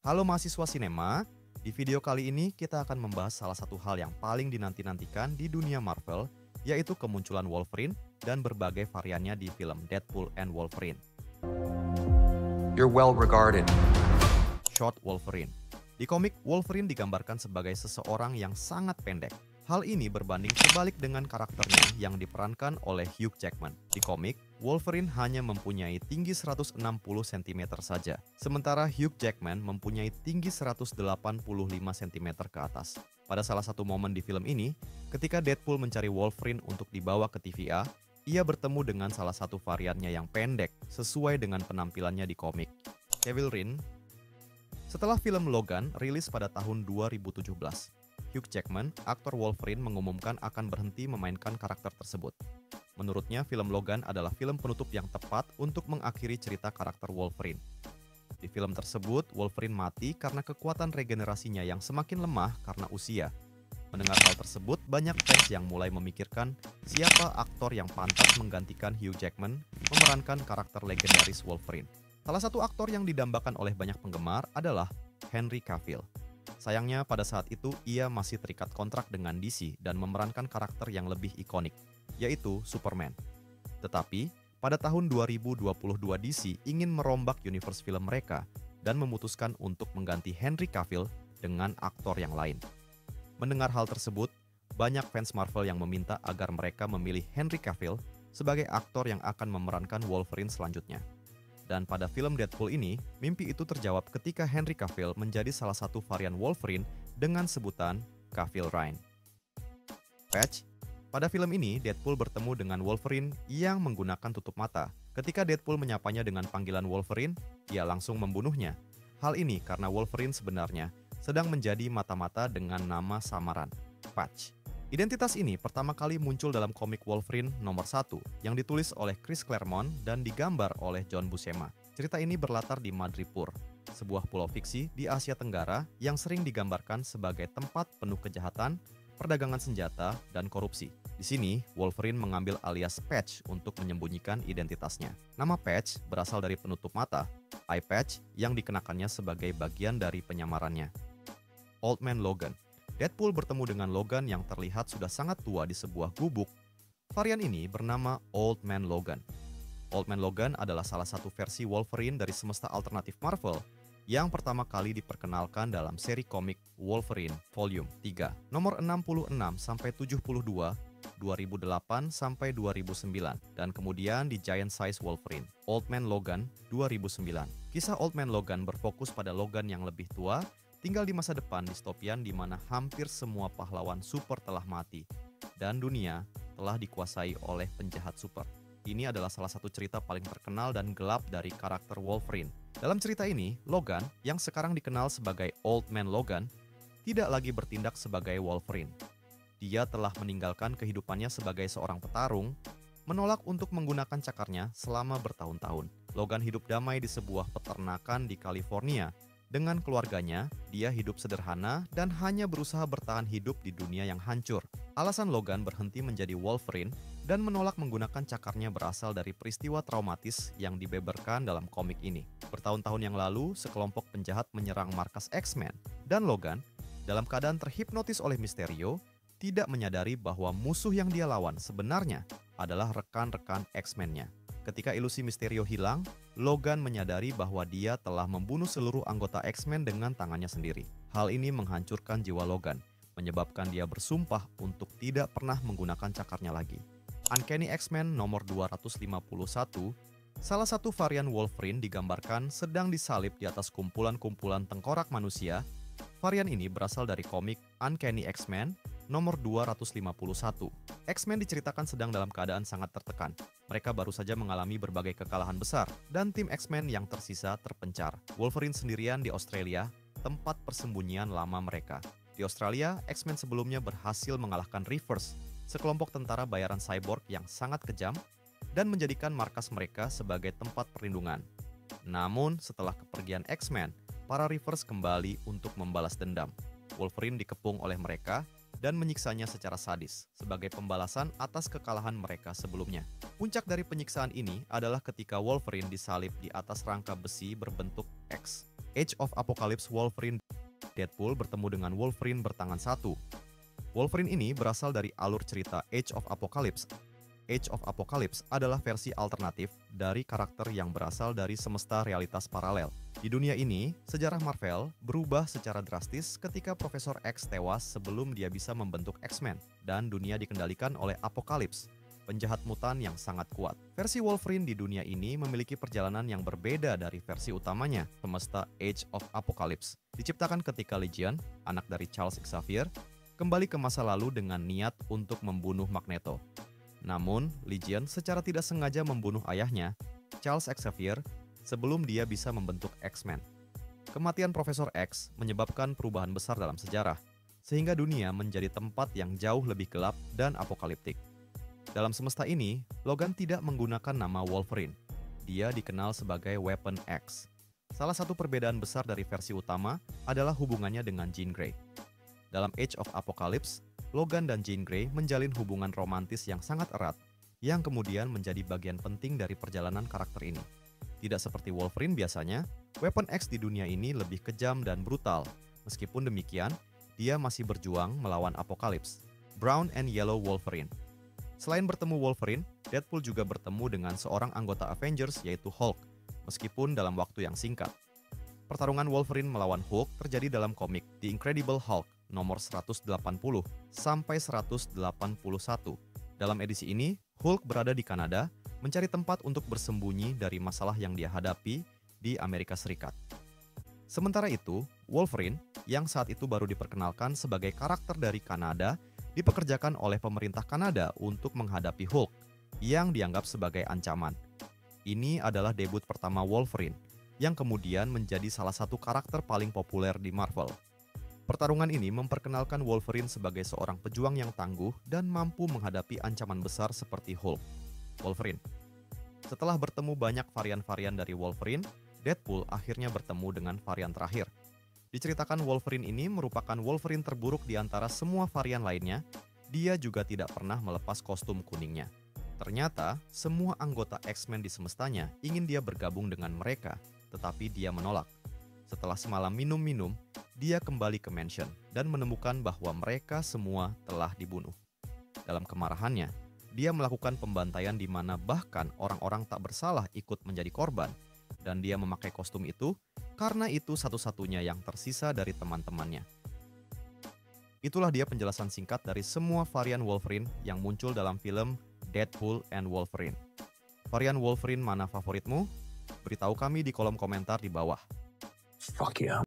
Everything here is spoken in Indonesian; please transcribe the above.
Halo mahasiswa sinema, di video kali ini kita akan membahas salah satu hal yang paling dinanti-nantikan di dunia Marvel, yaitu kemunculan Wolverine dan berbagai variannya di film Deadpool and Wolverine. You're well regarded. Short Wolverine. Di komik, Wolverine digambarkan sebagai seseorang yang sangat pendek. Hal ini berbanding terbalik dengan karakternya yang diperankan oleh Hugh Jackman. Di komik, Wolverine hanya mempunyai tinggi 160 cm saja, sementara Hugh Jackman mempunyai tinggi 185 cm ke atas. Pada salah satu momen di film ini, ketika Deadpool mencari Wolverine untuk dibawa ke TVA, ia bertemu dengan salah satu variannya yang pendek, sesuai dengan penampilannya di komik. Cavill Rin. Setelah film Logan rilis pada tahun 2017, Hugh Jackman, aktor Wolverine, mengumumkan akan berhenti memainkan karakter tersebut. Menurutnya, film Logan adalah film penutup yang tepat untuk mengakhiri cerita karakter Wolverine. Di film tersebut, Wolverine mati karena kekuatan regenerasinya yang semakin lemah karena usia. Mendengar hal tersebut, banyak fans yang mulai memikirkan siapa aktor yang pantas menggantikan Hugh Jackman memerankan karakter legendaris Wolverine. Salah satu aktor yang didambakan oleh banyak penggemar adalah Henry Cavill. Sayangnya pada saat itu ia masih terikat kontrak dengan DC dan memerankan karakter yang lebih ikonik, yaitu Superman. Tetapi, pada tahun 2022 DC ingin merombak universe film mereka dan memutuskan untuk mengganti Henry Cavill dengan aktor yang lain. Mendengar hal tersebut, banyak fans Marvel yang meminta agar mereka memilih Henry Cavill sebagai aktor yang akan memerankan Wolverine selanjutnya. Dan pada film Deadpool ini, mimpi itu terjawab ketika Henry Cavill menjadi salah satu varian Wolverine dengan sebutan Cavill Ryan. Patch. Pada film ini, Deadpool bertemu dengan Wolverine yang menggunakan tutup mata. Ketika Deadpool menyapanya dengan panggilan Wolverine, ia langsung membunuhnya. Hal ini karena Wolverine sebenarnya sedang menjadi mata-mata dengan nama samaran, Patch. Identitas ini pertama kali muncul dalam komik Wolverine nomor 1 yang ditulis oleh Chris Claremont dan digambar oleh John Buscema. Cerita ini berlatar di Madripoor, sebuah pulau fiksi di Asia Tenggara yang sering digambarkan sebagai tempat penuh kejahatan, perdagangan senjata, dan korupsi. Di sini, Wolverine mengambil alias Patch untuk menyembunyikan identitasnya. Nama Patch berasal dari penutup mata, eye patch, yang dikenakannya sebagai bagian dari penyamarannya. Old Man Logan. Deadpool bertemu dengan Logan yang terlihat sudah sangat tua di sebuah gubuk. Varian ini bernama Old Man Logan. Old Man Logan adalah salah satu versi Wolverine dari semesta alternatif Marvel yang pertama kali diperkenalkan dalam seri komik Wolverine Volume 3, nomor 66-72, 2008-2009, dan kemudian di Giant Size Wolverine, Old Man Logan 2009. Kisah Old Man Logan berfokus pada Logan yang lebih tua, tinggal di masa depan distopian di mana hampir semua pahlawan super telah mati dan dunia telah dikuasai oleh penjahat super. Ini adalah salah satu cerita paling terkenal dan gelap dari karakter Wolverine. Dalam cerita ini, Logan, yang sekarang dikenal sebagai Old Man Logan, tidak lagi bertindak sebagai Wolverine. Dia telah meninggalkan kehidupannya sebagai seorang petarung, menolak untuk menggunakan cakarnya selama bertahun-tahun. Logan hidup damai di sebuah peternakan di California. Dengan keluarganya, dia hidup sederhana dan hanya berusaha bertahan hidup di dunia yang hancur. Alasan Logan berhenti menjadi Wolverine dan menolak menggunakan cakarnya berasal dari peristiwa traumatis yang dibeberkan dalam komik ini. Bertahun-tahun yang lalu, sekelompok penjahat menyerang markas X-Men, dan Logan, dalam keadaan terhipnotis oleh Mysterio, tidak menyadari bahwa musuh yang dia lawan sebenarnya adalah rekan-rekan X-Men-nya. Ketika ilusi Mysterio hilang, Logan menyadari bahwa dia telah membunuh seluruh anggota X-Men dengan tangannya sendiri. Hal ini menghancurkan jiwa Logan, menyebabkan dia bersumpah untuk tidak pernah menggunakan cakarnya lagi. Uncanny X-Men nomor 251, salah satu varian Wolverine digambarkan sedang disalib di atas kumpulan-kumpulan tengkorak manusia. Varian ini berasal dari komik Uncanny X-Men nomor 251. X-Men diceritakan sedang dalam keadaan sangat tertekan. Mereka baru saja mengalami berbagai kekalahan besar, dan tim X-Men yang tersisa terpencar. Wolverine sendirian di Australia, tempat persembunyian lama mereka. Di Australia, X-Men sebelumnya berhasil mengalahkan Reavers, sekelompok tentara bayaran cyborg yang sangat kejam, dan menjadikan markas mereka sebagai tempat perlindungan. Namun, setelah kepergian X-Men, para Reavers kembali untuk membalas dendam. Wolverine dikepung oleh mereka dan menyiksanya secara sadis sebagai pembalasan atas kekalahan mereka sebelumnya. Puncak dari penyiksaan ini adalah ketika Wolverine disalib di atas rangka besi berbentuk X. Age of Apocalypse Wolverine, Deadpool bertemu dengan Wolverine bertangan satu. Wolverine ini berasal dari alur cerita Age of Apocalypse. Age of Apocalypse adalah versi alternatif dari karakter yang berasal dari semesta realitas paralel. Di dunia ini, sejarah Marvel berubah secara drastis ketika Profesor X tewas sebelum dia bisa membentuk X-Men, dan dunia dikendalikan oleh Apocalypse, penjahat mutan yang sangat kuat. Versi Wolverine di dunia ini memiliki perjalanan yang berbeda dari versi utamanya, semesta Age of Apocalypse. Diciptakan ketika Legion, anak dari Charles Xavier, kembali ke masa lalu dengan niat untuk membunuh Magneto. Namun, Legion secara tidak sengaja membunuh ayahnya, Charles Xavier, sebelum dia bisa membentuk X-Men. Kematian Profesor X menyebabkan perubahan besar dalam sejarah, sehingga dunia menjadi tempat yang jauh lebih gelap dan apokaliptik. Dalam semesta ini, Logan tidak menggunakan nama Wolverine. Dia dikenal sebagai Weapon X. Salah satu perbedaan besar dari versi utama adalah hubungannya dengan Jean Grey. Dalam Age of Apocalypse, Logan dan Jean Grey menjalin hubungan romantis yang sangat erat, yang kemudian menjadi bagian penting dari perjalanan karakter ini. Tidak seperti Wolverine biasanya, Weapon X di dunia ini lebih kejam dan brutal. Meskipun demikian, dia masih berjuang melawan Apocalypse. Brown and Yellow Wolverine. Selain bertemu Wolverine, Deadpool juga bertemu dengan seorang anggota Avengers yaitu Hulk, meskipun dalam waktu yang singkat. Pertarungan Wolverine melawan Hulk terjadi dalam komik The Incredible Hulk nomor 180 sampai 181. Dalam edisi ini, Hulk berada di Kanada mencari tempat untuk bersembunyi dari masalah yang dia hadapi di Amerika Serikat. Sementara itu, Wolverine, yang saat itu baru diperkenalkan sebagai karakter dari Kanada, dipekerjakan oleh pemerintah Kanada untuk menghadapi Hulk, yang dianggap sebagai ancaman. Ini adalah debut pertama Wolverine, yang kemudian menjadi salah satu karakter paling populer di Marvel. Pertarungan ini memperkenalkan Wolverine sebagai seorang pejuang yang tangguh dan mampu menghadapi ancaman besar seperti Hulk. Wolverine. Setelah bertemu banyak varian-varian dari Wolverine, Deadpool akhirnya bertemu dengan varian terakhir. Diceritakan Wolverine ini merupakan Wolverine terburuk di antara semua varian lainnya. Dia juga tidak pernah melepas kostum kuningnya. Ternyata, semua anggota X-Men di semestanya ingin dia bergabung dengan mereka, tetapi dia menolak. Setelah semalam minum-minum, dia kembali ke mansion dan menemukan bahwa mereka semua telah dibunuh. Dalam kemarahannya, dia melakukan pembantaian di mana bahkan orang-orang tak bersalah ikut menjadi korban, dan dia memakai kostum itu karena itu satu-satunya yang tersisa dari teman-temannya. Itulah dia penjelasan singkat dari semua varian Wolverine yang muncul dalam film Deadpool and Wolverine. Varian Wolverine mana favoritmu? Beritahu kami di kolom komentar di bawah. Fuck yeah.